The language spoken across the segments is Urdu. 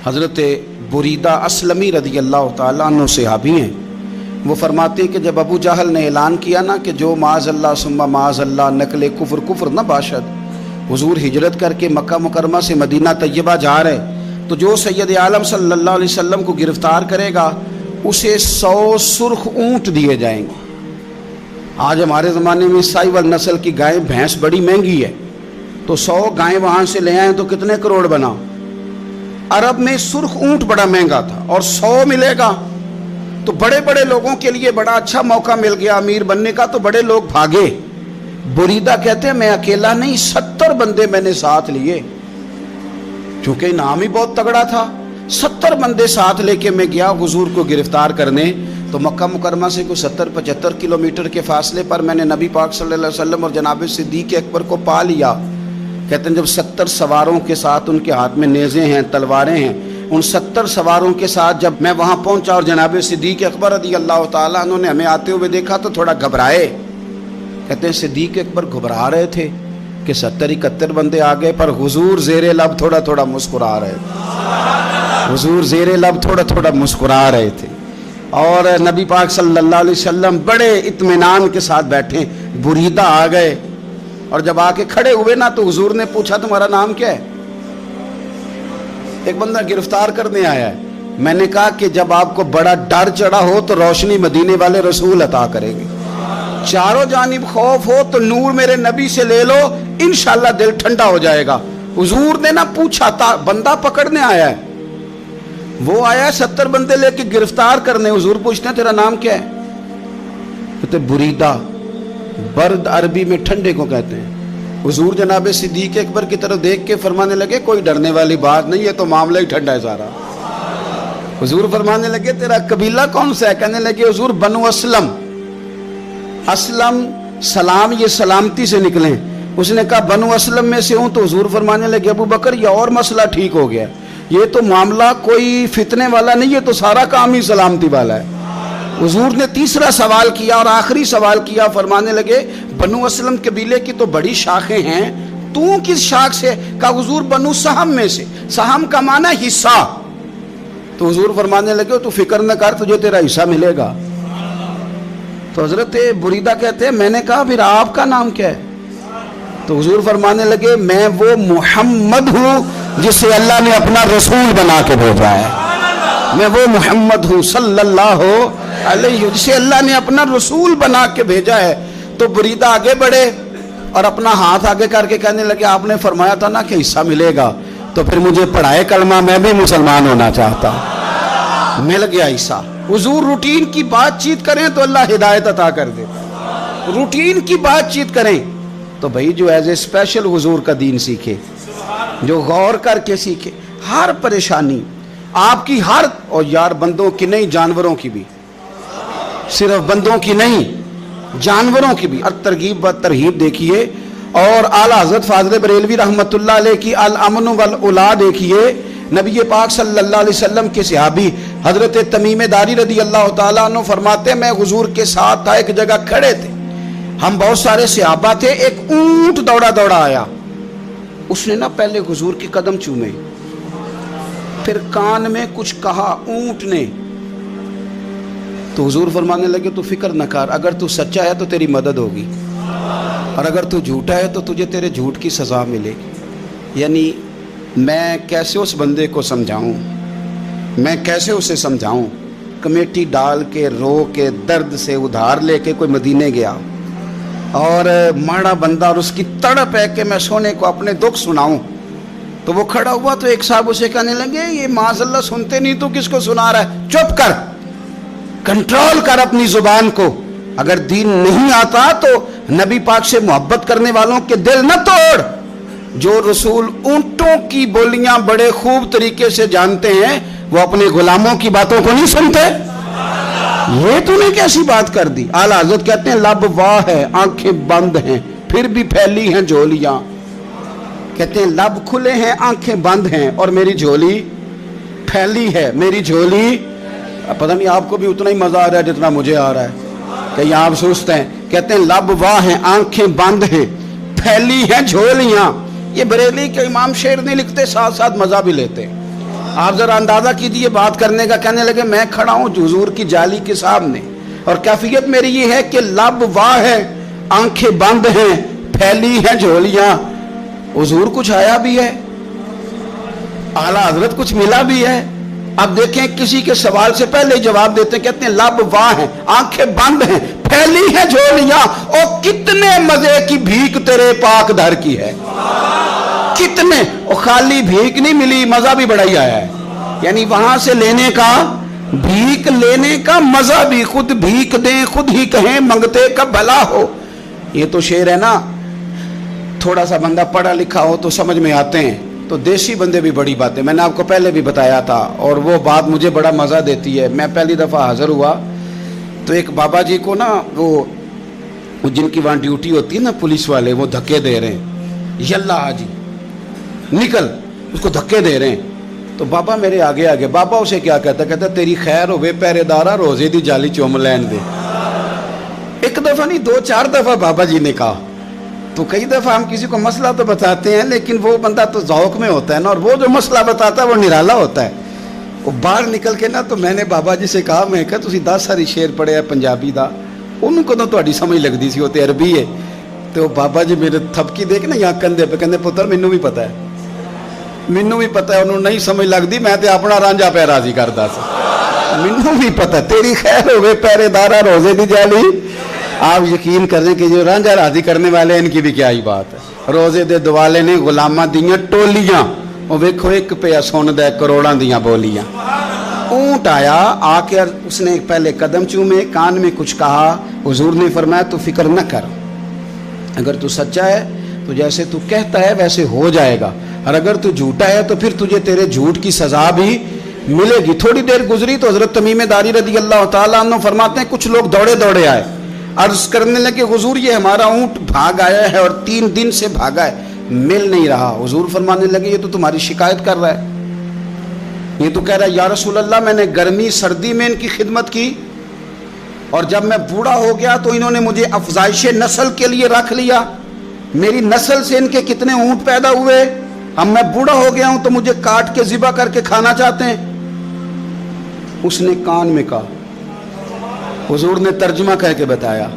حضرت بریدہ اسلمی رضی اللہ تعالیٰ عنہ صحابی ہیں، وہ فرماتے ہیں کہ جب ابو جہل نے اعلان کیا نا کہ جو معاذ اللہ ثم معاذ اللہ نقل کفر کفر نہ باشد، حضور ہجرت کر کے مکہ مکرمہ سے مدینہ طیبہ جا رہے، تو جو سید عالم صلی اللہ علیہ وسلم کو گرفتار کرے گا اسے 100 سرخ اونٹ دیے جائیں گے۔ آج ہمارے زمانے میں سائیول نسل کی گائے بھینس بڑی مہنگی ہے، تو 100 گائیں وہاں سے لے آئیں تو کتنے کروڑ بنا۔ عرب میں سرخ اونٹ بڑا مہنگا تھا اور 100 ملے گا تو بڑے بڑے لوگوں کے لیے بڑا اچھا موقع مل گیا امیر بننے کا، تو بڑے لوگ بھاگے۔ بریدہ کہتے ہیں میں اکیلا نہیں، 70 بندے میں نے ساتھ لیے، چونکہ انعام ہی بہت تگڑا تھا۔ 70 بندے ساتھ لے کے میں گیا حضور کو گرفتار کرنے، تو مکہ مکرمہ سے کوئی 70-75 کلومیٹر کے فاصلے پر میں نے نبی پاک صلی اللہ علیہ وسلم اور جناب صدیق اکبر کو پا لیا۔ کہتے ہیں جب 70 سواروں کے ساتھ، ان کے ہاتھ میں نیزے ہیں، تلواریں ہیں، ان 70 سواروں کے ساتھ جب میں وہاں پہنچا اور جناب صدیق اکبر رضی اللہ تعالیٰ عنہ نے ہمیں آتے ہوئے دیکھا تو تھوڑا گھبرائے۔ کہتے ہیں صدیق اکبر گھبرا رہے تھے کہ 70-71 بندے آ گئے، پر حضور زیر لب تھوڑا تھوڑا مسکرا رہے تھے، حضور زیر لب تھوڑا تھوڑا مسکرا رہے تھے، اور نبی پاک صلی اللہ علیہ وسلم بڑے اطمینان کے ساتھ بیٹھے۔ بریدہ آ گئے اور جب آ کے کھڑے ہوئے نا تو حضور نے پوچھا تمہارا نام کیا ہے؟ ایک بندہ گرفتار کرنے آیا ہے۔ میں نے کہا کہ جب آپ کو بڑا ڈر چڑھا ہو تو روشنی مدینے والے رسول عطا کریں گے، چاروں جانب خوف ہو تو نور میرے نبی سے لے لو، انشاءاللہ دل ٹھنڈا ہو جائے گا۔ حضور نے نہ پوچھا تھا، بندہ پکڑنے آیا ہے، وہ آیا 70 بندے لے کے گرفتار کرنے، حضور پوچھتے ہیں تیرا نام کیا ہے؟ کہتے بریدہ، برد عربی میں ٹھنڈے کو کہتے ہیں۔ حضور جناب صدیق اکبر کی طرف دیکھ کے فرمانے لگے کوئی ڈرنے والی بات نہیں ہے، تو معاملہ ہی ٹھنڈا ہے سارا۔ حضور فرمانے لگے تیرا قبیلہ کون سا ہے؟ کہنے لگے حضور بنو اسلم۔ اسلم سلام، یہ سلامتی سے نکلیں۔ اس نے کہا بنو اسلم میں سے ہوں، تو حضور فرمانے لگے ابو بکر یہ اور مسئلہ ٹھیک ہو گیا، یہ تو معاملہ کوئی فتنے والا نہیں ہے، تو سارا کام ہی سلامتی والا ہے۔ حضور نے تیسرا سوال کیا اور آخری سوال کیا، فرمانے لگے بنو اسلم قبیلے کی تو بڑی شاخیں ہیں، تو کس شاخ سے؟ کہا حضور بنو سہم میں سے۔ سہم کا معنی حصہ۔ تو حضور فرمانے لگے تو فکر نہ کر، تجھے تیرا حصہ ملے گا۔ تو حضرت بریدہ کہتے ہیں میں نے کہا پھر آپ کا نام کیا ہے؟ تو حضور فرمانے لگے میں وہ محمد ہوں جسے اللہ نے اپنا رسول بنا کے بھیجا ہے، میں وہ محمد ہوں صلی اللہ علیہ، جسے اللہ نے اپنا رسول بنا کے بھیجا ہے۔ تو بریدہ آگے بڑھے اور اپنا ہاتھ آگے کر کے کہنے لگے آپ نے فرمایا تھا نا کہ حصہ ملے گا، تو پھر مجھے پڑھائے کلمہ، میں بھی مسلمان ہونا چاہتا ہوں۔ مل گیا حصہ۔ حضور روٹین کی بات چیت کریں تو اللہ ہدایت عطا کر دے، روٹین کی بات چیت کریں تو بھائی جو ایز اے اسپیشل حضور کا دین سیکھے، جو غور کر کے سیکھے، ہر پریشانی آپ کی، ہر، اور یار بندوں کی نہیں جانوروں کی بھی، صرف بندوں کی نہیں جانوروں کی بھی، اور ترغیب و ترہیب دیکھیے۔ اور اعلیٰ حضرت فاضل بریلوی رحمۃ اللہ علیہ کی الامن والاولا دیکھیے، نبی پاک صلی اللہ علیہ وسلم کے صحابی حضرت تمیم داری رضی اللہ تعالیٰ عنہ فرماتے ہیں میں حضور کے ساتھ تھا، ایک جگہ کھڑے تھے، ہم بہت سارے صحابہ تھے، ایک اونٹ دوڑا دوڑا آیا، اس نے نا پہلے حضور کی قدم چومے، پھر کان میں کچھ کہا اونٹ نے، تو حضور فرمانے لگے تو فکر نہ کر، اگر تو سچا ہے تو تیری مدد ہوگی، اور اگر تو جھوٹا ہے تو تجھے تیرے جھوٹ کی سزا ملے گی۔ یعنی میں کیسے اس بندے کو سمجھاؤں، میں کیسے اسے سمجھاؤں، کمیٹی ڈال کے رو کے درد سے ادھار لے کے کوئی مدینے گیا، اور ماڑا بندہ، اور اس کی تڑپ ہے کہ میں سونے کو اپنے دکھ سناؤں، تو وہ کھڑا ہوا تو ایک صاحب اسے کہنے لگے یہ معاذ اللہ سنتے نہیں تو کس کو سنا رہا ہے، چپ کر، کنٹرول کر اپنی زبان کو، اگر دین نہیں آتا تو نبی پاک سے محبت کرنے والوں کے دل نہ توڑ۔ جو رسول اونٹوں کی بولیاں بڑے خوب طریقے سے جانتے ہیں وہ اپنے غلاموں کی باتوں کو نہیں سنتے، یہ تو نے کیسی بات کر دی۔ اعلیٰ حضرت کہتے ہیں لب واہ ہے آنکھیں بند ہیں پھر بھی پھیلی ہیں جھولیاں، کہتے ہیں لب کھلے ہیں آنکھیں بند ہیں اور میری جھولی پھیلی ہے، میری جھولی، پتہ نہیں آپ کو بھی اتنا ہی مزہ آ رہا ہے جتنا مجھے آ رہا ہے کہ یہاں آپ سوچتے ہیں۔ کہتے ہیں لب واہ ہیں آنکھیں بند ہیں پھیلی ہیں جھولیاں، یہ بریلی کے امام شیر نہیں لکھتے، ساتھ ساتھ مزہ بھی لیتے ہیں۔ آپ ذرا اندازہ کیجیے بات کرنے کا. کہنے لگے میں کھڑا ہوں حضور کی جالی کے سامنے اور کیفیت میری یہ ہے کہ لب واہ ہے, آنکھیں بند ہیں, پھیلی ہیں جھولیاں. حضور کچھ آیا بھی ہے, اعلیٰ حضرت کچھ ملا بھی ہے. اب دیکھیں کسی کے سوال سے پہلے جواب دیتے ہیں, کہتے ہیں لب واہ ہیں, آنکھیں بند ہیں, پھیلی ہیں جھولیاں, اور کتنے مزے کی بھیک تیرے پاک در کی ہے. کتنے, اور خالی بھیک نہیں ملی, مزہ بھی بڑا ہی آیا ہے. یعنی وہاں سے لینے کا, بھیک لینے کا مزہ بھی, خود بھیک دیں خود ہی کہیں منگتے کا بھلا ہو. یہ تو شعر ہے نا, تھوڑا سا بندہ پڑھا لکھا ہو تو سمجھ میں آتے ہیں, تو دیسی بندے بھی بڑی باتیں. میں نے آپ کو پہلے بھی بتایا تھا اور وہ بات مجھے بڑا مزہ دیتی ہے. میں پہلی دفعہ حاضر ہوا تو ایک بابا جی کو نا, وہ جن کی وہاں ڈیوٹی ہوتی ہے نا پولیس والے, وہ دھکے دے رہے ہیں, یلا حاجی نکل, اس کو دھکے دے رہے ہیں. تو بابا میرے آگے آگے, بابا اسے کیا کہتا, کہتا تیری خیر ہوئے پہرے دارا, روزے دی جالی چوم لین دے. ایک دفعہ نہیں 2-4 دفعہ بابا جی نے کہا. تو کئی دفعہ ہم کسی کو مسئلہ تو بتاتے ہیں, لیکن وہ بندہ تو ذوق میں ہوتا ہے نا, اور وہ جو مسئلہ بتاتا ہے وہ نرالا ہوتا ہے. وہ باہر نکل کے نا, تو میں نے بابا جی سے کہا, میں کہا تسی 10 ساری شعر پڑھے ہیں پنجابی دا, ان کو تو تہاڈی سمجھ لگدی سی, وہ تے عربی ہے. تو بابا جی میرے تھپکی دیکھ نا یہاں کندھے پہ, کہندے پتر مینوں بھی پتہ ہے, مینوں بھی پتہ ہے, انہوں نہیں سمجھ لگدی, میں تے اپنا رانجھا پہ راضی کردا سی. مینوں بھی پتہ, تیری خیر ہوئے پہرے دارا, روزے دی جالی. آپ یقین کر رہے کہ جو رانجھا راضی کرنے والے ان کی بھی کیا ہی بات ہے. روزے دے دوالے نے غلاماں دیاں ٹولیاں, وہ ویکھو ایک پہ سندا کروڑاں دیاں بولیاں. اونٹ آیا, آ کے اس نے پہلے قدم چومے, کان میں کچھ کہا. حضور نے فرمایا تو فکر نہ کر, اگر تو سچا ہے تو جیسے تو کہتا ہے ویسے ہو جائے گا, اور اگر تو جھوٹا ہے تو پھر تجھے تیرے جھوٹ کی سزا بھی ملے گی. تھوڑی دیر گزری تو حضرت تمیم داری رضی اللہ تعالیٰ عنہ فرماتے ہیں کچھ لوگ دوڑے دوڑے آئے, عرض کرنے لگے حضور یہ ہمارا اونٹ بھاگ آیا ہے اور 3 دن سے بھاگا ہے, مل نہیں رہا. حضور فرمانے لگے یہ تو تمہاری شکایت کر رہا ہے, یہ تو کہہ رہا ہے یا رسول اللہ میں نے گرمی سردی میں ان کی خدمت کی, اور جب میں بوڑھا ہو گیا تو انہوں نے مجھے افزائش نسل کے لیے رکھ لیا. میری نسل سے ان کے کتنے اونٹ پیدا ہوئے, اب میں بوڑھا ہو گیا ہوں تو مجھے کاٹ کے ذبح کر کے کھانا چاہتے ہیں. اس نے کان میں کہا, حضور نے ترجمہ کہہ کے بتایا.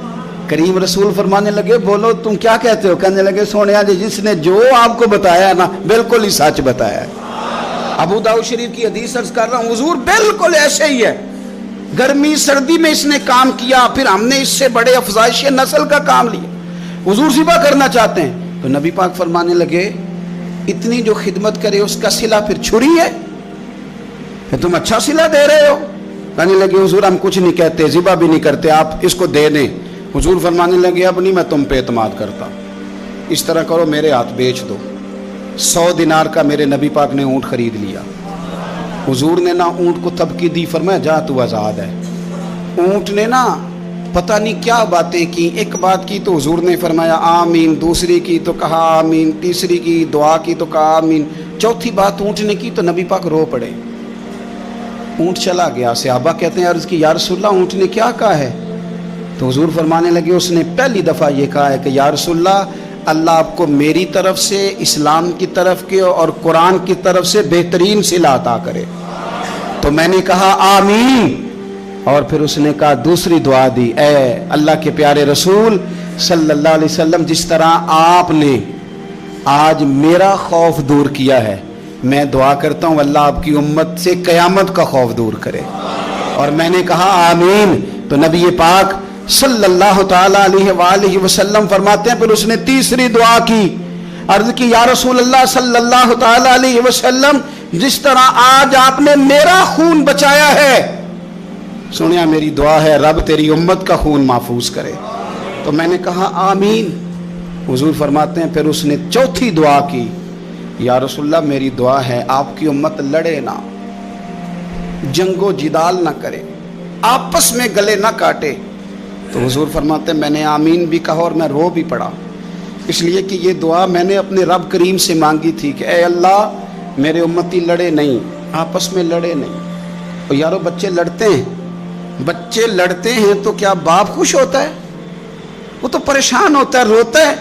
کریم رسول فرمانے لگے بولو تم کیا کہتے ہو. کہنے لگے سونیا جی جس نے جو آپ کو بتایا نا بالکل ہی سچ بتایا ہے. ابو داؤد شریف کی حدیث عرض کر رہا ہوں, حضور بالکل ایسے ہی ہے, گرمی سردی میں اس نے کام کیا, پھر ہم نے اس سے بڑے افزائش نسل کا کام لیا, حضور ذبح کرنا چاہتے ہیں. تو نبی پاک فرمانے لگے اتنی جو خدمت کرے اس کا صلہ پھر چھری ہے, کہ تم اچھا صلہ دے رہے ہو. کہنے لگے حضور ہم کچھ نہیں کہتے, ذبح بھی نہیں کرتے, آپ اس کو دے دیں. حضور فرمانے لگے اب نہیں میں تم پہ اعتماد کرتا, اس طرح کرو میرے ہاتھ بیچ دو. 100 دینار کا میرے نبی پاک نے اونٹ خرید لیا. حضور نے نا اونٹ کو تبکی دی, فرمایا جا تو آزاد ہے. اونٹ نے نا پتہ نہیں کیا باتیں کی, ایک بات کی تو حضور نے فرمایا آمین, دوسری کی تو کہا آمین, تیسری کی دعا کی تو کہا آمین, چوتھی بات اونٹ نے کی تو نبی پاک رو پڑے. اونٹ چلا گیا. صحابہ کہتے ہیں عرض کی یا رسول اللہ اونٹ نے کیا کہا ہے. تو حضور فرمانے لگے اس نے پہلی دفعہ یہ کہا ہے کہ یا رسول اللہ اللہ آپ کو میری طرف سے, اسلام کی طرف کے اور قرآن کی طرف سے بہترین صلہ عطا کرے. تو میں نے کہا آمین, اور پھر اس نے کہا دوسری دعا دی, اے اللہ کے پیارے رسول صلی اللہ علیہ وسلم جس طرح آپ نے آج میرا خوف دور کیا ہے, میں دعا کرتا ہوں اللہ آپ کی امت سے قیامت کا خوف دور کرے. اور میں نے کہا آمین. تو نبی پاک صلی اللہ تعالیٰ علیہ وآلہ وسلم فرماتے ہیں پھر اس نے تیسری دعا کی, عرض کی یا رسول اللہ صلی اللہ تعالیٰ علیہ وسلم جس طرح آج آپ نے میرا خون بچایا ہے, سنیا میری دعا ہے رب تیری امت کا خون محفوظ کرے. تو میں نے کہا آمین. حضور فرماتے ہیں پھر اس نے چوتھی دعا کی, یا رسول اللہ میری دعا ہے آپ کی امت لڑے نہ, جنگ و جدال نہ کرے, آپس میں گلے نہ کاٹے. تو حضور فرماتے ہیں میں نے آمین بھی کہا اور میں رو بھی پڑا, اس لیے کہ یہ دعا میں نے اپنے رب کریم سے مانگی تھی کہ اے اللہ میرے امتی لڑے نہیں, آپس میں لڑے نہیں. اور یارو بچے لڑتے ہیں تو کیا باپ خوش ہوتا ہے؟ وہ تو پریشان ہوتا ہے, روتا ہے,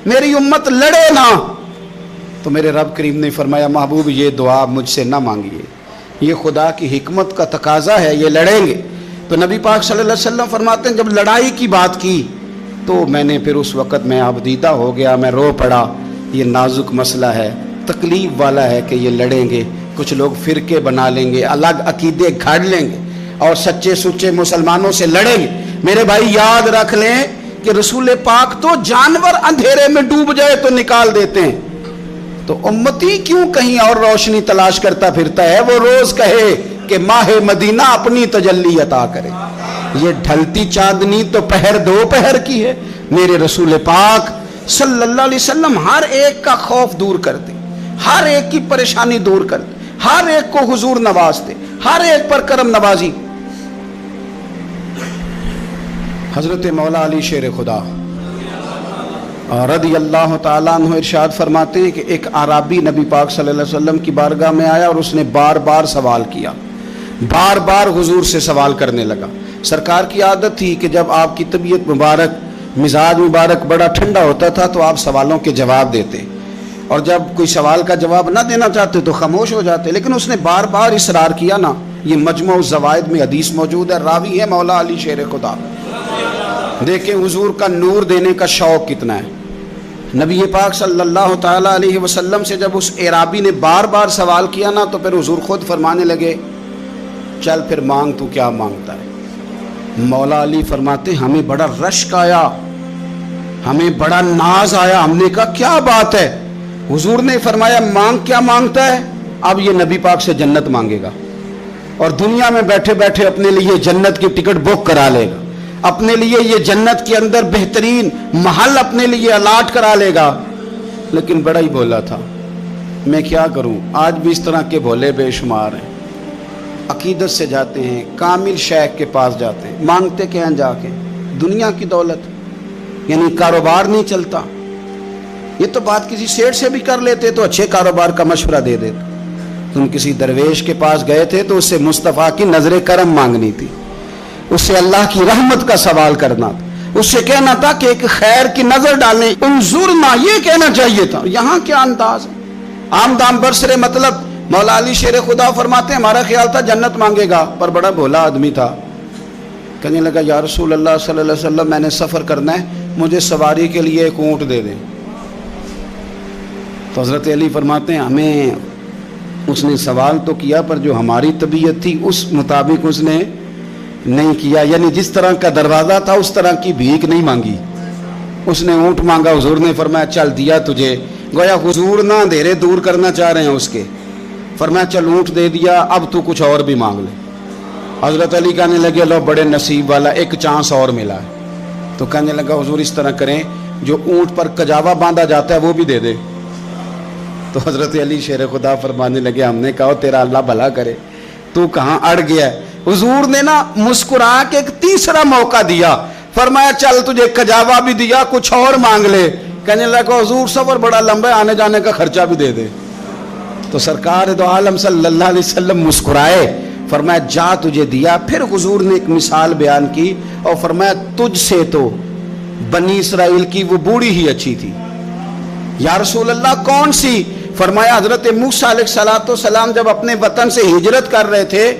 میری امت لڑے نہ. تو میرے رب کریم نے فرمایا محبوب یہ دعا مجھ سے نہ مانگیے, یہ خدا کی حکمت کا تقاضا ہے، یہ لڑیں گے۔ تو نبی پاک صلی اللہ علیہ وسلم فرماتے ہیں جب لڑائی کی بات کی تو میں نے پھر اس وقت میں آبدیدہ ہو گیا، میں رو پڑا، یہ نازک مسئلہ ہے، تکلیف والا ہے کہ یہ لڑیں گے، کچھ لوگ فرقے بنا لیں گے، الگ عقیدے گھڑ لیں گے اور سچے سچے مسلمانوں سے لڑیں گے۔ میرے بھائی یاد رکھ لیں کہ رسول پاک تو جانور اندھیرے میں ڈوب جائے تو نکال دیتے ہیں، تو امتی کیوں کہیں اور روشنی تلاش کرتا پھرتا ہے؟ وہ روز کہے کہ ماہ مدینہ اپنی تجلی عطا کرے۔ یہ ڈھلتی چاندنی تو پہر دو پہر کی ہے۔ میرے رسول پاک صلی اللہ علیہ وسلم ہر ایک کا خوف دور کرتے، ہر ایک کی پریشانی دور کرتے، ہر ایک کو حضور نوازتے، ہر ایک پر کرم نوازی۔ حضرت مولا علی شیر خدا رضی اللہ تعالیٰ عنہ ارشاد فرماتے ہیں کہ ایک اعرابی نبی پاک صلی اللہ علیہ وسلم کی بارگاہ میں آیا اور اس نے بار بار سوال کیا، بار بار حضور سے سوال کرنے لگا۔ سرکار کی عادت تھی کہ جب آپ کی طبیعت مبارک، مزاج مبارک بڑا ٹھنڈا ہوتا تھا تو آپ سوالوں کے جواب دیتے، اور جب کوئی سوال کا جواب نہ دینا چاہتے تو خاموش ہو جاتے، لیکن اس نے بار بار اصرار کیا نا۔ یہ مجموع الزوائد میں حدیث موجود ہے، راوی ہے مولا علی شیر خدا۔ دیکھیں حضور کا نور دینے کا شوق کتنا ہے۔ نبی پاک صلی اللہ تعالیٰ علیہ وسلم سے جب اس اعرابی نے بار بار سوال کیا نا تو پھر حضور خود فرمانے لگے چل پھر مانگ، تو کیا مانگتا ہے؟ مولا علی فرماتے ہمیں بڑا رشک آیا، ہمیں بڑا ناز آیا، ہم نے کہا کیا بات ہے؟ حضور نے فرمایا مانگ، کیا مانگتا ہے؟ اب یہ نبی پاک سے جنت مانگے گا، اور دنیا میں بیٹھے بیٹھے اپنے لیے جنت کی ٹکٹ بک کرا لے گا، اپنے لیے یہ جنت کے اندر بہترین محل اپنے لیے الاٹ کرا لے گا۔ لیکن بڑا ہی بولا تھا۔ میں کیا کروں، آج بھی اس طرح کے بھولے بے شمار ہیں۔ عقیدت سے جاتے ہیں، کامل شیخ کے پاس جاتے ہیں، مانگتے کیا ہیں جا کے؟ دنیا کی دولت، یعنی کاروبار نہیں چلتا۔ یہ تو بات کسی سیٹ سے بھی کر لیتے تو اچھے کاروبار کا مشورہ دے دیتے۔ تم کسی درویش کے پاس گئے تھے تو اس سے مصطفیٰ کی نظر کرم مانگنی تھی، اس سے اللہ کی رحمت کا سوال کرنا تھا، اس سے کہنا تھا کہ ایک خیر کی نظر ڈالیں، انظرنا، یہ کہنا چاہیے تھا۔ یہاں کیا انداز ہے، عام دام برسرے مطلب۔ مولا علی شیر خدا فرماتے ہیں ہمارا خیال تھا جنت مانگے گا، پر بڑا بھولا آدمی تھا۔ کہنے لگا یا رسول اللہ صلی اللہ علیہ وسلم میں نے سفر کرنا ہے، مجھے سواری کے لیے ایک اونٹ دے دیں۔ تو حضرت علی فرماتے ہیں ہمیں اس نے سوال تو کیا پر جو ہماری طبیعت تھی اس مطابق اس نے نہیں کیا، یعنی جس طرح کا دروازہ تھا اس طرح کی بھیک نہیں مانگی۔ اس نے اونٹ مانگا، حضور نے فرمایا چل دیا تجھے، گویا حضور نہ اندھیرے دور کرنا چاہ رہے ہیں اس کے، فرمایا چل اونٹ دے دیا، اب تو کچھ اور بھی مانگ لے۔ حضرت علی کہنے لگے لو بڑے نصیب والا، ایک چانس اور ملا ہے۔ تو کہنے لگا حضور اس طرح کریں جو اونٹ پر کجاوا باندھا جاتا ہے وہ بھی دے دے۔ تو حضرت علی شیر خدا فرمانے لگے ہم نے کہا تیرا اللہ بھلا کرے، تو کہاں اڑ گیا ہے۔ حضور نے نا مسکرا کے ایک تیسرا موقع دیا، فرمایا چل تجھے کجاوا بھی دیا، کچھ اور مانگ لے۔ کہنے لگا حضور سفر بڑا لمبا ہے، آنے جانے کا خرچہ بھی دے دے۔ تو سرکار دو عالم صلی اللہ علیہ وسلم مسکرائے، فرمایا جا تجھے دیا۔ پھر حضور نے ایک مثال بیان کی اور فرمایا تجھ سے تو بنی اسرائیل کی وہ بوڑھی ہی اچھی تھی۔ یا رسول اللہ کون سی؟ فرمایا حضرت موسیٰ علیہ السلام جب اپنے وطن سے ہجرت کر رہے تھے،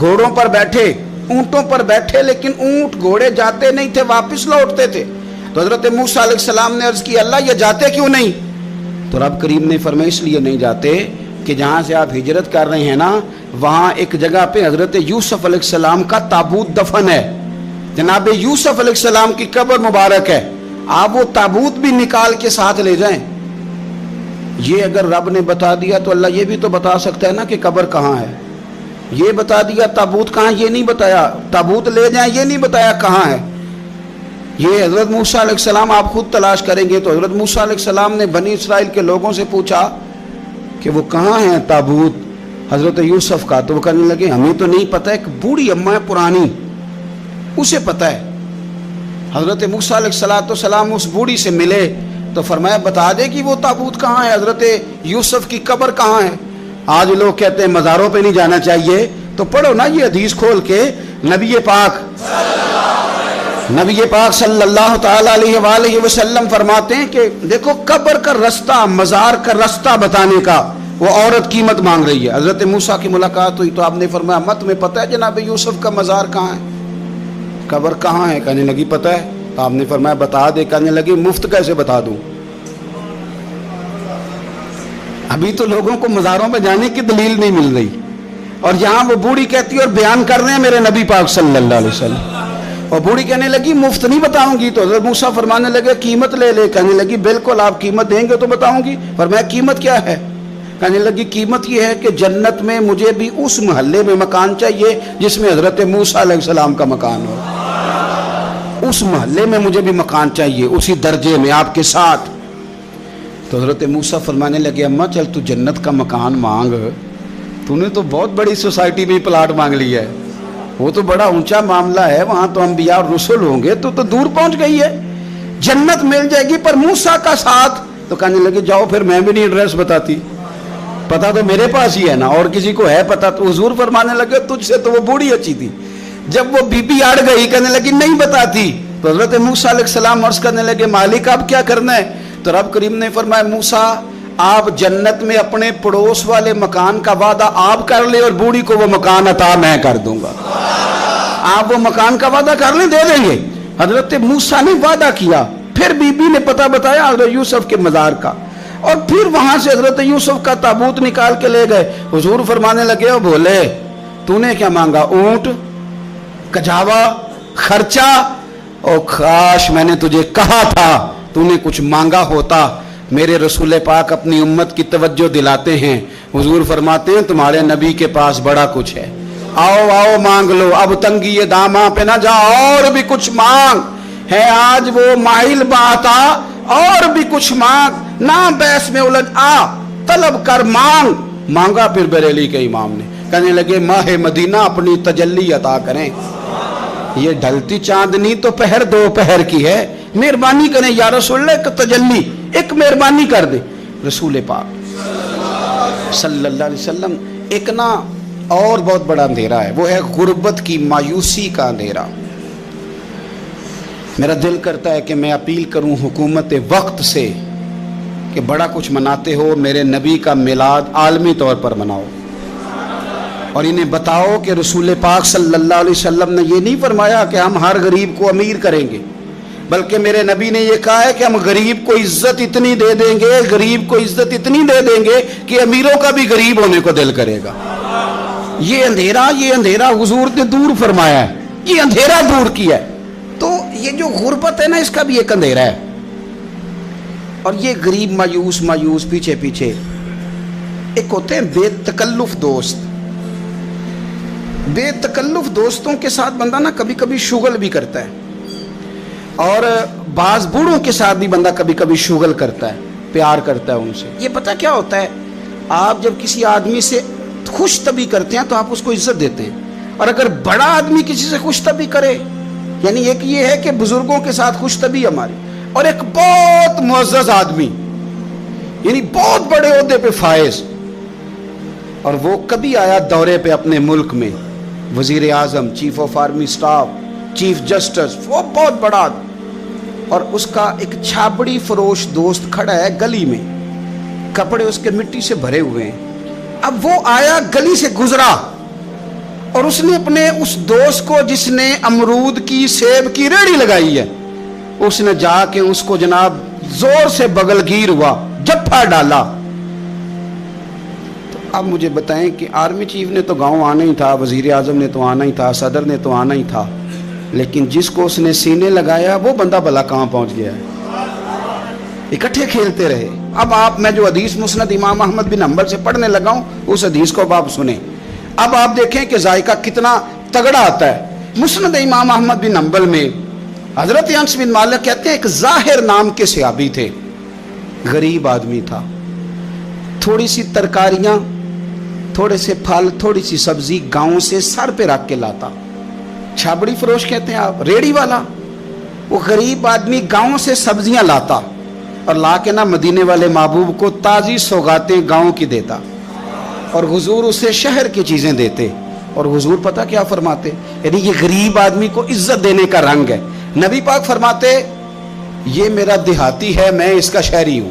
گھوڑوں پر بیٹھے، اونٹوں پر بیٹھے، لیکن اونٹ گھوڑے جاتے نہیں تھے، واپس لوٹتے تھے۔ تو حضرت موسیٰ علیہ السلام نے عرض کی اللہ یہ جاتے کیوں نہیں؟ تو رب کریم نے فرمایا اس لیے نہیں جاتے کہ جہاں سے آپ ہجرت کر رہے ہیں نا وہاں ایک جگہ پہ حضرت یوسف علیہ السلام کا تابوت دفن ہے، جناب یوسف علیہ السلام کی قبر مبارک ہے، آپ وہ تابوت بھی نکال کے ساتھ لے جائیں۔ یہ اگر رب نے بتا دیا تو اللہ یہ بھی تو بتا سکتا ہے نا کہ قبر کہاں ہے۔ یہ بتا دیا تابوت کہاں، یہ نہیں بتایا، تابوت لے جائیں یہ نہیں بتایا کہاں ہے۔ یہ حضرت موسیٰ علیہ السلام آپ خود تلاش کریں گے تو حضرت موسیٰ علیہ السلام نے بنی اسرائیل کے لوگوں سے پوچھا کہ وہ کہاں ہیں تابوت حضرت یوسف کا، تو وہ کہنے لگے ہمیں تو نہیں پتہ، ایک بوڑھی اماں ہے پرانی اسے پتہ ہے۔ حضرت موسیٰ علیہ السلام اس بوڑھی سے ملے تو فرمایا بتا دے کہ وہ تابوت کہاں ہے، حضرت یوسف کی قبر کہاں ہے۔ آج لوگ کہتے ہیں مزاروں پہ نہیں جانا چاہیے، تو پڑھو نا یہ حدیث کھول کے، نبی پاک صلی اللہ تعالی علیہ وآلہ وسلم فرماتے ہیں کہ دیکھو قبر کا رستہ، مزار کا رستہ بتانے کا وہ عورت قیمت مانگ رہی ہے. حضرت موسیٰ کی ملاقات ہوئی تو آپ نے فرمایا اما تمہیں پتہ ہے جناب یوسف کا مزار کہاں ہے, قبر کہاں ہے؟ کہنے لگی پتہ ہے. تو آپ نے فرمایا بتا دے. کہنے لگی مفت کیسے بتا دوں, ابھی تو لوگوں کو مزاروں پہ جانے کی دلیل نہیں مل رہی, اور یہاں وہ بوڑھی کہتی ہے اور بیان کر رہے ہیں میرے نبی پاک صلی اللہ علیہ وسلم. اور بوڑھی کہنے لگی مفت نہیں بتاؤں گی. تو حضرت موسیٰ فرمانے لگے قیمت لے لے. کہنے لگی بالکل آپ قیمت دیں گے تو بتاؤں گی. فرمایا قیمت کیا ہے؟ کہنے لگی قیمت یہ ہے کہ جنت میں مجھے بھی اس محلے میں مکان چاہیے جس میں حضرت موسیٰ علیہ السلام کا مکان ہو. اس محلے میں مجھے بھی مکان چاہیے, اسی درجے میں آپ کے ساتھ. تو حضرت موسیٰ فرمانے لگے اماں چل تو جنت کا مکان مانگ, تو نے تو بہت بڑی سوسائٹی میں پلاٹ مانگ لیا ہے, وہ تو بڑا اونچا معاملہ ہے, وہاں تو انبیاء اور رسول ہوں گے, تو دور پہنچ گئی ہے, جنت مل جائے گی پر موسیٰ کا ساتھ. تو کہنے لگے جاؤ پھر میں بھی نہیں ایڈریس بتاتی, پتا تو میرے پاس ہی ہے نا, اور کسی کو ہے پتا؟ تو حضور فرمانے لگے تجھ سے تو وہ بوڑھی اچھی تھی. جب وہ بی بی اڑ گئی کہنے لگی نہیں بتاتی. تو حضرت موسیٰ علیہ السلام عرض کرنے لگے مالک اب کیا کرنا ہے؟ تو رب کریم نے فرمایا موسیٰ آپ جنت میں اپنے پڑوس والے مکان کا وعدہ آپ کر لیں اور بوڑھی کو وہ مکان عطا میں کر دوں گا. آپ وہ مکان کا وعدہ کر لیں, دے دیں گے. حضرت موسیٰ نے وعدہ کیا, پھر بی بی نے پتہ بتایا حضرت یوسف کے مزار کا, اور پھر وہاں سے حضرت یوسف کا تابوت نکال کے لے گئے. حضور فرمانے لگے او بولے تو نے کیا مانگا؟ اونٹ, کجاوا, خرچہ؟ او کاش میں نے تجھے کہا تھا تو نے کچھ مانگا ہوتا. میرے رسول پاک اپنی امت کی توجہ دلاتے ہیں. حضور فرماتے ہیں تمہارے نبی کے پاس بڑا کچھ ہے, آؤ آؤ مانگ لو, اب تنگی یہ داماں پہ نہ جا, اور بھی کچھ مانگ ہے. آج وہ مائل بات آ, اور بھی کچھ مانگ, نہ بحث میں الجھ آ, طلب کر مانگ. مانگا پھر بریلی کے امام نے. کہنے لگے ماہ مدینہ اپنی تجلی عطا کریں. یہ ڈھلتی چاندنی تو پہر دو پہر کی ہے, مہربانی کریں یا رسول اللہ, ایک تجلی, ایک مہربانی کر دے. رسول پاک صلی اللہ علیہ وسلم ایک نا اور بہت بڑا اندھیرا ہے, وہ ہے غربت کی مایوسی کا اندھیرا. میرا دل کرتا ہے کہ میں اپیل کروں حکومت وقت سے کہ بڑا کچھ مناتے ہو, میرے نبی کا میلاد عالمی طور پر مناؤ, اور انہیں بتاؤ کہ رسول پاک صلی اللہ علیہ وسلم نے یہ نہیں فرمایا کہ ہم ہر غریب کو امیر کریں گے, بلکہ میرے نبی نے یہ کہا ہے کہ ہم غریب کو عزت اتنی دے دیں گے, غریب کو عزت اتنی دے دیں گے کہ امیروں کا بھی غریب ہونے کو دل کرے گا. یہ اندھیرا حضور نے دور فرمایا ہے, یہ اندھیرا دور کیا ہے. تو یہ جو غربت ہے نا, اس کا بھی ایک اندھیرا ہے. اور یہ غریب مایوس پیچھے پیچھے, ایک ہوتے ہیں بے تکلف دوست. بے تکلف دوستوں کے ساتھ بندہ نا کبھی کبھی شغل بھی کرتا ہے, اور بعض بوڑھوں کے ساتھ بھی بندہ کبھی کبھی شغل کرتا ہے, پیار کرتا ہے ان سے. یہ پتہ کیا ہوتا ہے, آپ جب کسی آدمی سے خوش طبی کرتے ہیں تو آپ اس کو عزت دیتے ہیں, اور اگر بڑا آدمی کسی سے خوش طبی کرے, یعنی ایک یہ ہے کہ بزرگوں کے ساتھ خوش طبی ہماری, اور ایک بہت معزز آدمی یعنی بہت بڑے عہدے پہ فائز, اور وہ کبھی آیا دورے پہ اپنے ملک میں, وزیر اعظم, chief of army staff, chief justice, وہ بہت بڑا آدمی, اور اس کا ایک چھابڑی فروش دوست کھڑا ہے گلی میں, کپڑے اس کے مٹی سے بھرے ہوئے ہیں. اب وہ آیا گلی سے گزرا, اور اس نے اپنے اس دوست کو جس نے امرود کی سیب کی ریڑھی لگائی ہے, اس نے جا کے اس کو جناب زور سے بغل گیر ہوا, جپھا ڈالا. تو اب مجھے بتائیں کہ آرمی چیف نے تو گاؤں آنا ہی تھا, وزیر اعظم نے تو آنا ہی تھا, صدر نے تو آنا ہی تھا, لیکن جس کو اس نے سینے لگایا وہ بندہ بھلا کہاں پہنچ گیا ہے. اکٹھے کھیلتے رہے. اب میں جو حدیث مسند امام احمد بن حنبل سے پڑھنے لگا ہوں, اس حدیث کو اب آپ سنیں. اب آپ دیکھیں کہ ذائقہ کتنا تگڑا آتا ہے. مسند امام احمد بن حنبل میں حضرت انس بن مالک کہتے ہیں ایک ظاہر نام کے صحابی تھے, غریب آدمی تھا, تھوڑی سی ترکاریاں, تھوڑے سے پھل, تھوڑی سی سبزی گاؤں سے سر پہ رکھ کے لاتا. چھابڑی فروش کہتے ہیں آپ, ریڑھی والا. وہ غریب آدمی گاؤں سے سبزیاں لاتا, اور لا کے نا مدینے والے محبوب کو تازی سوغاتیں گاؤں کی دیتا, اور حضور اسے شہر کی چیزیں دیتے. اور حضور پتہ کیا فرماتے, یعنی یہ غریب آدمی کو عزت دینے کا رنگ ہے. نبی پاک فرماتے یہ میرا دیہاتی ہے, میں اس کا شہری ہوں.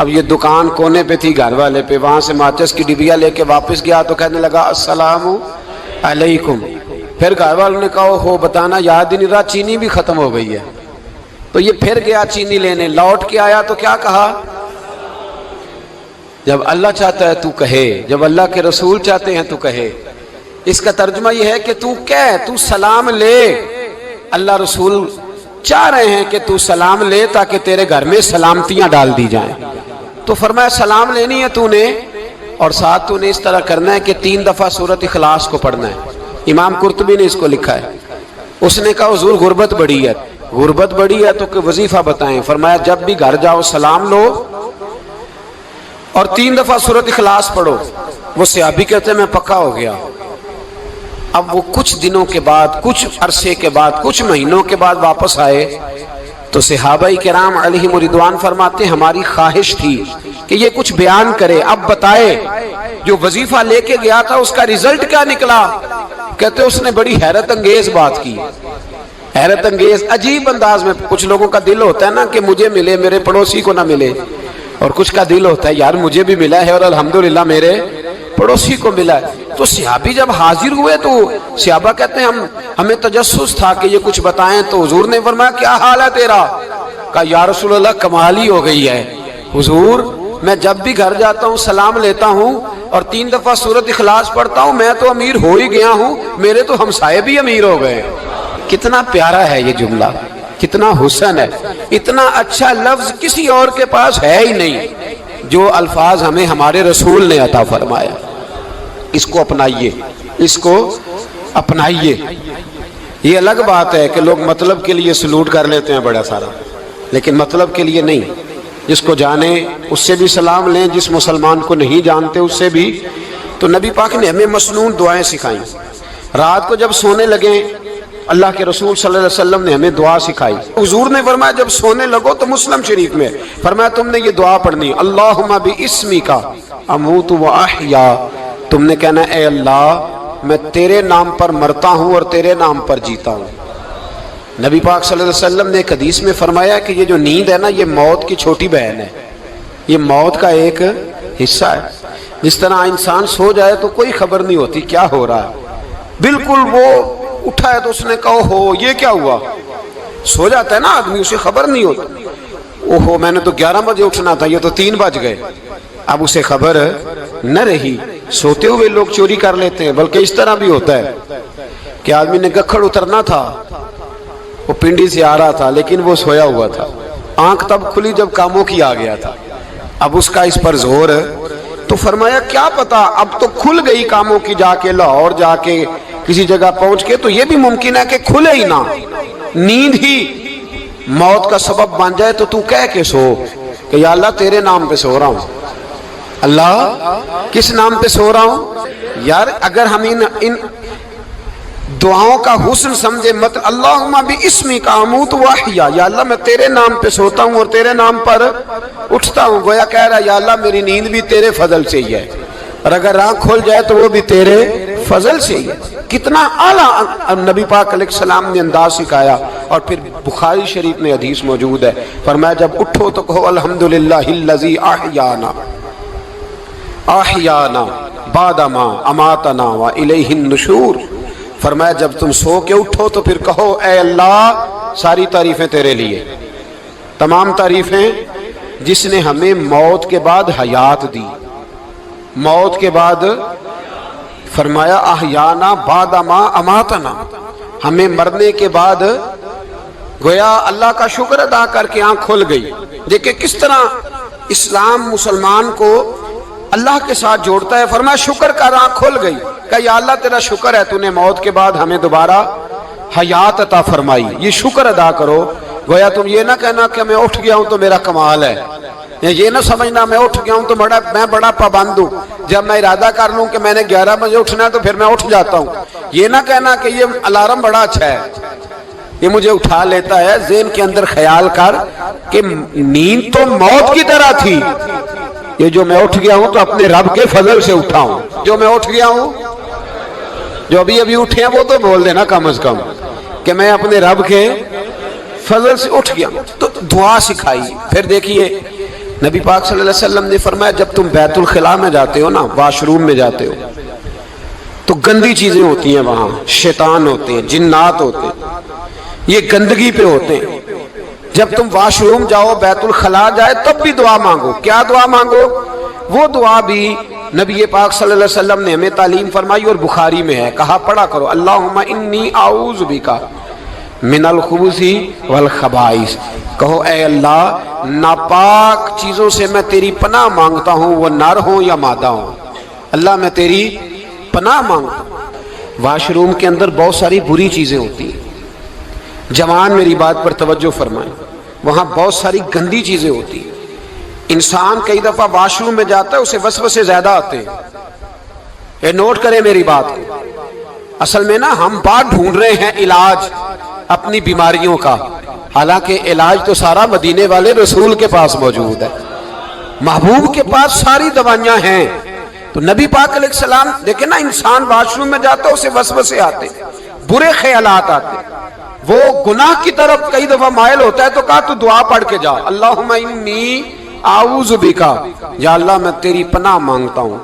اب یہ دکان کونے پہ تھی گھر والے پہ، وہاں سے ماچس کی ڈبیا لے کے واپس گیا تو کہنے لگا السلام علیکم. پھر گھر والوں نے کہا ہو بتانا یاد ہی نہیں رہا، چینی بھی ختم ہو گئی ہے. تو یہ پھر گیا چینی لینے، لوٹ کے آیا تو کیا کہا؟ جب اللہ چاہتا ہے تو کہے، جب اللہ کے رسول چاہتے ہیں تو کہے. اس کا ترجمہ یہ ہے کہ تو کہہ، تو سلام لے. اللہ رسول چاہ رہے ہیں کہ تو سلام لے تاکہ تیرے گھر میں سلامتیاں ڈال دی جائیں. تو فرمایا سلام لینی ہے تو نے، اور ساتھ تو نے اس طرح کرنا ہے کہ 3 دفعہ سورۃ اخلاص کو پڑھنا ہے. امام قرطبی نے اس کو لکھا ہے. اس نے کہا حضور غربت بڑی ہے. غربت بڑی ہے تو کہ وظیفہ بتائیں. فرمایا جب بھی گھر جاؤ سلام لو اور 3 دفعہ سورۃ اخلاص پڑھو. وہ صحابی کہتے ہیں میں پکا ہو گیا. اب وہ کچھ دنوں کے بعد، کچھ عرصے کے بعد، کچھ مہینوں کے بعد واپس آئے تو صحابہ کرام علیہم رضوان فرماتے ہیں ہماری خواہش تھی کہ یہ کچھ بیان کرے، اب بتائے جو وظیفہ لے کے گیا تھا اس کا رزلٹ کیا نکلا. کہتے اس نے بڑی حیرت انگیز بات کی، حیرت انگیز عجیب انداز میں. کچھ لوگوں کا دل ہوتا ہے نا کہ مجھے ملے میرے پڑوسی کو نہ ملے، اور کچھ کا دل ہوتا ہے یار مجھے بھی ملا ہے اور الحمدللہ میرے پڑوسی کو ملا ہے. تو صحابی جب حاضر ہوئے تو صحابہ کہتے ہیں ہمیں تجسس تھا کہ یہ کچھ بتائیں. تو حضور نے فرمایا کیا حال ہے تیرا؟ کہا یا رسول اللہ کمال ہی ہو گئی ہے حضور، میں جب بھی گھر جاتا ہوں سلام لیتا ہوں اور 3 دفعہ سورۃ اخلاص پڑھتا ہوں. میں تو امیر ہو ہی گیا ہوں، میرے تو ہمسائے بھی امیر ہو گئے. کتنا پیارا ہے یہ جملہ، کتنا حسن ہے. اتنا اچھا لفظ کسی اور کے پاس ہے ہی نہیں جو الفاظ ہمیں ہمارے رسول نے عطا فرمایا. اس کو اپنائیے، اس کو اپنائیے. یہ الگ بات ہے کہ لوگ مطلب کے لیے سلوٹ کر لیتے ہیں بڑا سارا، لیکن مطلب کے لیے نہیں. جس کو جانے اس سے بھی سلام لیں، جس مسلمان کو نہیں جانتے اس سے بھی. تو نبی پاک نے ہمیں مسنون دعائیں سکھائیں. رات کو جب سونے لگیں اللہ کے رسول صلی اللہ علیہ وسلم نے ہمیں دعا سکھائی. حضور نے فرمایا جب سونے لگو تو مسلم شریف میں فرمایا تم نے یہ دعا پڑھنی اللہم باسمک اموت و احیا. تم نے کہنا اے اللہ میں تیرے نام پر مرتا ہوں اور تیرے نام پر جیتا ہوں. نبی پاک صلی اللہ علیہ وسلم نے ایک حدیث میں فرمایا کہ یہ جو نیند ہے نا یہ موت کی چھوٹی بہن ہے، یہ موت کا ایک حصہ ہے. جس طرح انسان سو جائے تو کوئی خبر نہیں ہوتی کیا ہو رہا ہے، بالکل وہ اٹھا ہے تو اس نے کہا ہو یہ کیا ہوا. سو جاتا ہے نا آدمی، اسے خبر نہیں ہوتی. اوہو میں نے تو 11 بجے اٹھنا تھا، یہ تو 3 بج گئے. اب اسے خبر نہ رہی. سوتے ہوئے لوگ چوری کر لیتے ہیں، بلکہ اس طرح بھی ہوتا ہے کہ آدمی نے گکھڑ اترنا تھا، وہ پنڈی سے آ رہا تھا لیکن وہ سویا ہوا تھا. آنکھ تب کھلی جب کاموں کی آ گیا تھا. اب اس کا اس پر زور تو فرمایا کیا پتا اب تو کھل گئی کاموں کی، جا کے لاہور جا کے کسی جگہ پہنچ کے. تو یہ بھی ممکن ہے کہ کھلے ہی نہ، نیند ہی موت کا سبب بن جائے. تو تو کہہ کے سو کہ یا اللہ تیرے نام پہ سو رہا ہوں. اللہ کس نام پہ سو رہا ہوں؟ یار اگر ہم ان دعاؤں کا حسن سمجھے، مت اللہم باسمک اموت و احیا، یا اللہ میں تیرے نام پہ سوتا ہوں اور تیرے نام پر اٹھتا ہوں. گویا کہہ رہا یا اللہ میری نیند بھی تیرے فضل سے ہی ہے، اور اگر آنکھ کھل جائے تو وہ بھی تیرے فضل سے ہی ہے. کتنا اعلیٰ نبی پاک علیہ السلام نے انداز سکھایا. اور پھر بخاری شریف میں حدیث موجود ہے، فرمایا جب اٹھو تو کہو الحمدللہ الذی احیانا احیانا بعد ما اماتنا والیہ النشور. فرمایا جب تم سو کے اٹھو تو پھر کہو اے اللہ ساری تعریفیں تیرے لیے، تمام تعریفیں جس نے ہمیں موت کے بعد حیات دی. موت کے بعد فرمایا احیانا بعد ما اماتنا، ہمیں مرنے کے بعد گویا اللہ کا شکر ادا کر کے آنکھ کھل گئی. دیکھیں کس طرح اسلام مسلمان کو اللہ کے ساتھ جوڑتا ہے. فرمایا شکر کر، آنکھ کھل گئی. کہ یا اللہ تیرا شکر ہے تو نے موت کے بعد ہمیں دوبارہ حیات عطا فرمائی، یہ شکر ادا کرو. گویا تم یہ نہ کہنا کہ میں اٹھ گیا ہوں تو میرا کمال ہے، یہ نہ سمجھنا میں اٹھ گیا ہوں تو میں بڑا پابند ہوں، جب میں ارادہ کر لوں کہ میں نے 11 بجے اٹھنا ہے تو پھر میں اٹھ جاتا ہوں. یہ نہ کہنا کہ یہ الارم بڑا اچھا ہے، یہ مجھے اٹھا لیتا ہے. ذہن کے اندر خیال کر کہ نیند تو موت کی طرح تھی، یہ جو میں اٹھ گیا ہوں تو اپنے رب کے فضل سے اٹھا ہوں. جو میں اٹھ گیا ہوں، جو ابھی اٹھے ہیں وہ تو بول دینا کم از کم کہ میں اپنے رب کے فضل سے اٹھ گیا. تو دعا سکھائی. پھر دیکھیے نبی پاک صلی اللہ علیہ وسلم نے فرمایا جب تم بیت الخلاء میں جاتے ہو نا، واش روم میں جاتے ہو، تو گندی چیزیں ہوتی ہیں وہاں، شیطان ہوتے ہیں، جنات ہوتے ہیں، یہ گندگی پہ ہوتے ہیں۔ جب تم واش روم جاؤ، بیت الخلاء جائے، تب بھی دعا مانگو۔ کیا دعا مانگو؟ وہ دعا بھی نبی پاک صلی اللہ علیہ وسلم نے ہمیں تعلیم فرمائی اور بخاری میں ہے، کہا پڑھا کرو اللہم انی اعوذ بک من الخبث والخبائث، کہو اے اللہ ناپاک چیزوں سے میں تیری پناہ مانگتا ہوں، وہ نر ہوں یا مادہ ہوں، اللہ میں تیری پناہ مانگتا ہوں۔ واش روم کے اندر بہت ساری بری چیزیں ہوتی ہیں، جوان میری بات پر توجہ فرمائیں، وہاں بہت ساری گندی چیزیں ہوتی ہیں۔ انسان کئی دفعہ واش روم میں جاتا ہے، اسے وسوسے زیادہ آتے ہیں، یہ نوٹ کریں میری بات کو۔ اصل میں نا ہم بات ڈھونڈ رہے ہیں علاج اپنی بیماریوں کا، حالانکہ علاج تو سارا مدینے والے رسول کے پاس موجود ہے، محبوب کے پاس ساری دوائیاں ہیں۔ تو نبی پاک علیہ السلام دیکھیں نا، انسان واش روم میں جاتا ہے، اسے وسوسے آتے، برے خیالات آتے، وہ گناہ کی طرف کئی دفعہ مائل ہوتا ہے، تو کہا تو دعا پڑھ کے جا اللہم انی اعوذ بک، یا اللہ میں تیری پناہ مانگتا ہوں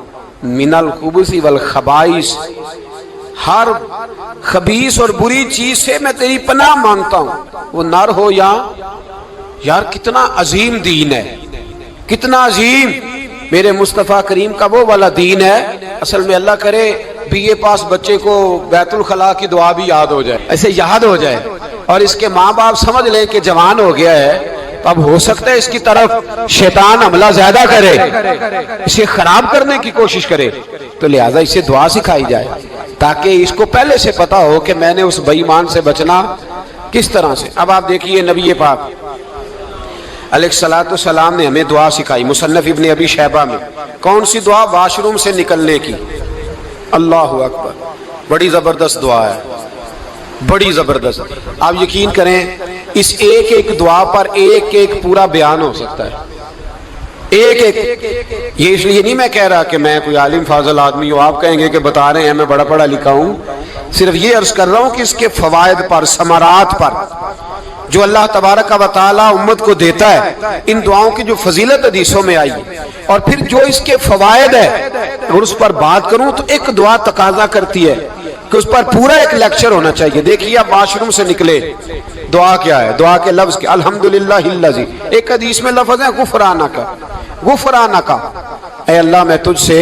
من الخبث والخبائث، ہر خبیث اور بری چیز سے میں تیری پناہ مانگتا ہوں، وہ نر ہو یا یار کتنا عظیم دین ہے، کتنا عظیم میرے مصطفیٰ کریم کا وہ والا دین ہے۔ اصل میں اللہ کرے بی اے پاس بچے کو بیت الخلاء کی دعا بھی یاد ہو جائے، ایسے یاد ہو جائے، اور اس کے ماں باپ سمجھ لیں کہ جوان ہو گیا ہے، تو اب ہو سکتا ہے اس کی طرف شیطان حملہ زیادہ کرے، اسے خراب کرنے کی کوشش کرے، تو لہٰذا اسے دعا سکھائی جائے تاکہ اس کو پہلے سے پتا ہو کہ میں نے اس بے ایمان سے بچنا کس طرح سے۔ اب آپ دیکھیے نبی پاک علیہ الصلوۃ والسلام نے ہمیں دعا سکھائی، مصنف ابن ابی شیبہ میں۔ کون سی دعا؟ واش روم سے نکلنے کی۔ اللہ اکبر، بڑی زبردست دعا ہے، بڑی زبردست۔ آپ یقین کریں اس ایک ایک دعا پر ایک ایک پورا بیان ہو سکتا ہے، ایک ایک۔ یہ اس لیے نہیں میں کہہ رہا کہ میں کوئی عالم فاضل آدمی ہوں، آپ کہیں گے کہ بتا رہے ہیں میں بڑا پڑھا لکھا ہوں، صرف یہ عرض کر رہا ہوں کہ اس کے فوائد پر، ثمرات پر جو اللہ تبارک و تعالی امت کو دیتا ہے، ان دعاؤں کی جو فضیلت حدیثوں میں آئی ہے، اور پھر جو اس کے فوائد ہے، اگر اس پر بات کروں تو ایک دعا تقاضا کرتی ہے کہ اس پر پورا ایک لیکچر ہونا چاہیے۔ دیکھیے آپ واش روم سے نکلے، دعا کیا ہے؟ دعا کے لفظ کے الحمدللہ الذی، ایک حدیث میں لفظ ہے غفرانک، غفرانک، اے اللہ میں تجھ سے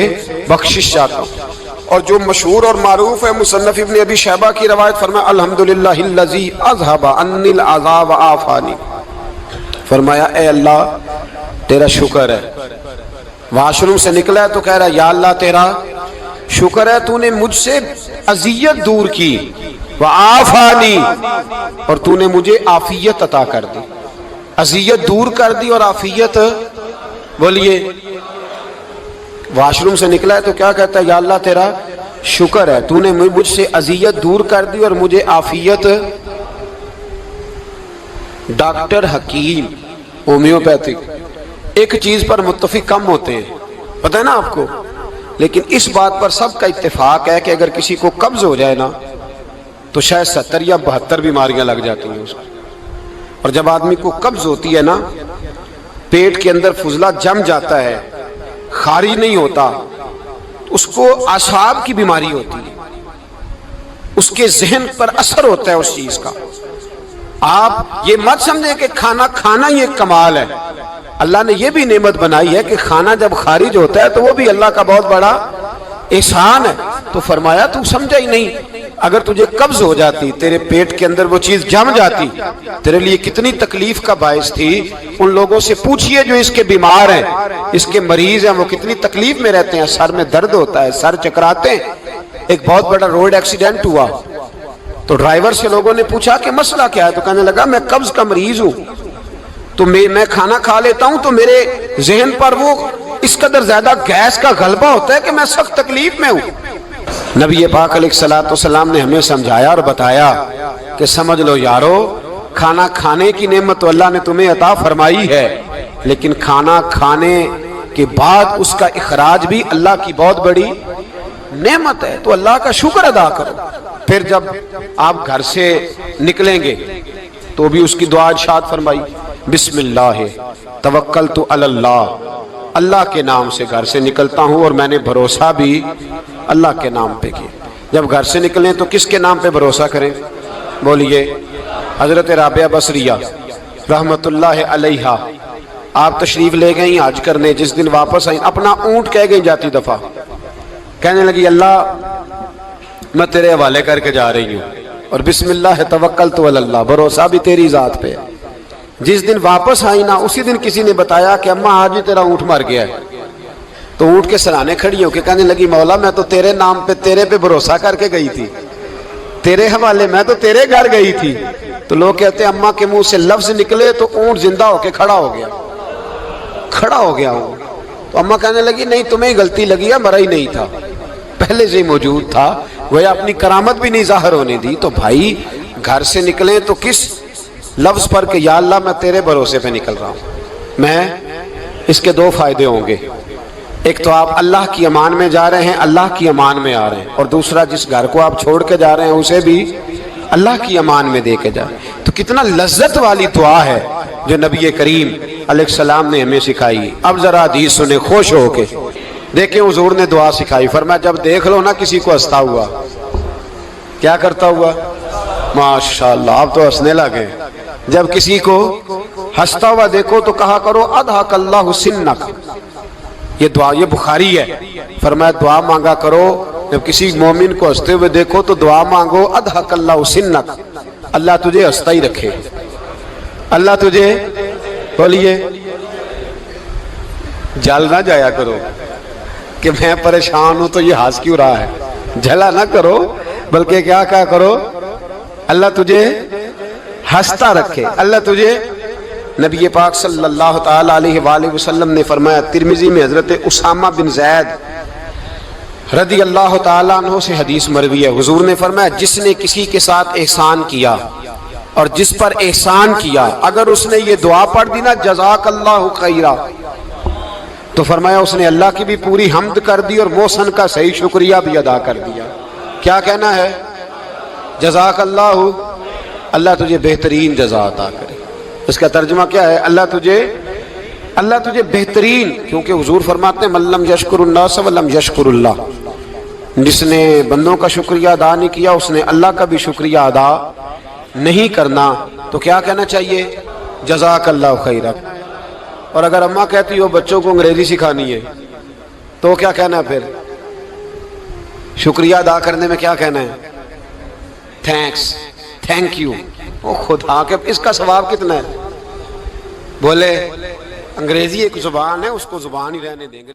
بخشش چاہتا ہوں۔ اور جو مشہور اور معروف ہے مصنف ابن ابی شیبہ کی روایت، فرمایا الحمدللہ الذی اذھب عنی العذاب وعافانی، فرمایا اے اللہ تیرا شکر ہے، واش روم سے نکلا ہے تو کہہ رہا ہے یا اللہ تیرا شکر ہے، تو نے مجھ سے اذیت دور کی، وعافانی، اور تو نے مجھے عافیت عطا کر دی، اذیت دور کر دی اور عافیت۔ بولیے واش روم سے نکلا ہے تو کیا کہتا ہے؟ یا اللہ تیرا شکر ہے، تو نے مجھ سے اذیت دور کر دی اور مجھے عافیت۔ ڈاکٹر حکیم ہومیوپیتھک ایک چیز پر متفق کم ہوتے ہیں، پتہ ہے نا آپ کو، لیکن اس بات پر سب کا اتفاق ہے کہ اگر کسی کو قبض ہو جائے نا تو شاید 70 یا 72 بیماریاں لگ جاتی ہیں اس کو۔ اور جب آدمی کو قبض ہوتی ہے نا، پیٹ کے اندر فضلہ جم جاتا ہے، خارج نہیں ہوتا، اس کو اعصاب کی بیماری ہوتی ہے، اس کے ذہن پر اثر ہوتا ہے اس چیز کا۔ آپ یہ مت سمجھیں کہ کھانا کھانا ہی ایک کمال ہے، اللہ نے یہ بھی نعمت بنائی ہے کہ کھانا جب خارج ہوتا ہے تو وہ بھی اللہ کا بہت بڑا احسان ہے۔ تو فرمایا تو سمجھا ہی نہیں، اگر تجھے قبض ہو جاتی، تیرے پیٹ کے اندر وہ چیز جم جاتی، تیرے لیے کتنی تکلیف کا باعث تھی۔ ان لوگوں سے پوچھئے جو اس کے بیمار ہیں، اس کے مریض ہیں، وہ کتنی تکلیف میں رہتے ہیں، سر میں درد ہوتا ہے، سر چکراتے ہیں۔ ایک بہت بڑا روڈ ایکسیڈنٹ ہوا تو ڈرائیور سے لوگوں نے پوچھا کہ مسئلہ کیا ہے، تو کہنے لگا میں قبض کا مریض ہوں، تو میں کھانا کھا لیتا ہوں تو میرے ذہن پر وہ اس قدر زیادہ گیس کا غلبہ ہوتا ہے کہ میں سخت تکلیف میں ہوں۔ نبی پاک علیہ الصلوۃ والسلام نے ہمیں سمجھایا اور بتایا کہ سمجھ لو یارو، کھانا کھانے کی نعمت تو اللہ نے تمہیں عطا فرمائی ہے، لیکن کھانا کھانے کے بعد اس کا اخراج بھی اللہ کی بہت بڑی نعمت ہے، تو اللہ کا شکر ادا کرو۔ پھر جب آپ گھر سے نکلیں گے تو بھی اس کی دعا ارشاد فرمائی بسم اللہ توکلت علی اللہ، اللہ کے نام سے گھر سے نکلتا ہوں اور میں نے بھروسہ بھی اللہ کے نام پہ کیا۔ جب گھر سے نکلیں تو کس کے نام پہ بھروسہ کریں؟ بولیے۔ حضرت رابعہ بصریہ رحمت اللہ علیہا آپ تشریف لے گئیں حج کرنے، جس دن واپس آئیں اپنا اونٹ کہہ گئی جاتی دفعہ، کہنے لگی اللہ میں تیرے حوالے کر کے جا رہی ہوں، اور بسم اللہ توکلت علی اللہ، بھروسہ بھی تیری ذات پہ۔ جس دن واپس آئی نا اسی دن کسی نے بتایا کہ اماں آج ہی تیرا اونٹ مر گیا ہے، تو اونٹ کے سرانے کھڑی ہو کے کہنے لگی مولا میں تو تیرے نام پہ تیرے پہ بھروسہ کر کے گئی تھی، تیرے حوالے، میں تو تیرے گھر گئی تھی۔ تو لوگ کہتے ہیں اماں کے منہ سے لفظ نکلے تو اونٹ زندہ ہو کے کھڑا ہو گیا، کھڑا ہو گیا ہوں۔ تو اماں کہنے لگی نہیں تمہیں ہی غلطی لگی ہے، مرا ہی نہیں تھا، پہلے سے ہی موجود تھا، وہ اپنی کرامت بھی نہیں ظاہر ہونے دی۔ تو بھائی گھر سے نکلیں تو کس لفظ پر کہ یا اللہ میں تیرے بھروسے پہ نکل رہا ہوں میں، اس کے دو فائدے ہوں گے، ایک تو آپ اللہ کی امان میں جا رہے ہیں، اللہ کی امان میں آ رہے ہیں، اور دوسرا جس گھر کو آپ چھوڑ کے جا رہے ہیں اسے بھی اللہ کی امان میں دے کے جائیں۔ تو کتنا لذت والی دعا ہے جو نبی کریم علیہ السلام نے ہمیں سکھائی۔ اب ذرا حدیث سنیں خوش ہو کے، دیکھیں حضور نے دعا سکھائی، فرمایا جب دیکھ لو نا کسی کو ہنستا ہوا، کیا کرتا ہوا؟ ماشاءاللہ آپ تو ہنسنے لگے۔ جب کسی کو ہنستا ہوا دیکھو تو کہا کرو اضحک اللہ سنک، یہ دعا یہ بخاری ہے، فرمایا دعا مانگا کرو جب کسی مومن کو ہنستے ہوئے دیکھو تو دعا مانگو اضحک اللہ سنک، اللہ تجھے ہنستا ہی رکھے، اللہ تجھے، بولیے، جل نہ جایا کرو کہ میں پریشان ہوں تو یہ ہنس کیوں رہا ہے، جھلا نہ کرو، بلکہ کیا کہا کرو اللہ تجھے ہنستا رکھے، اللہ تجھے۔ نبی پاک صلی اللہ تعالی علیہ وآلہ وسلم نے فرمایا، ترمذی میں حضرت اسامہ بن زید رضی اللہ تعالیٰ عنہ سے حدیث مروی ہے، حضور نے فرمایا جس نے کسی کے ساتھ احسان کیا اور جس پر احسان کیا، اگر اس نے یہ دعا پڑھ دی نا جزاک اللہ خیرا، تو فرمایا اس نے اللہ کی بھی پوری حمد کر دی اور محسن کا صحیح شکریہ بھی ادا کر دیا۔ کیا کہنا ہے؟ جزاک اللہ، اللہ تجھے بہترین جزا عطا کرے۔ اس کا ترجمہ کیا ہے؟ اللہ تجھے بہترین، کیونکہ حضور فرماتے ہیں من لم یشکر الناس ولم یشکر اللہ، جس نے بندوں کا شکریہ ادا نہیں کیا اس نے اللہ کا بھی شکریہ ادا نہیں کرنا۔ تو کیا کہنا چاہیے؟ جزاک اللہ خیرا۔ اور اگر اماں کہتی ہو بچوں کو انگریزی سکھانی ہے تو کیا کہنا ہے پھر؟ شکریہ ادا کرنے میں کیا کہنا ہے؟ Thanks, thank you. او خدا کے اس کا ثواب کتنا ہے؟ بولے انگریزی ایک زبان ہے، اس کو زبان ہی رہنے دیں گے۔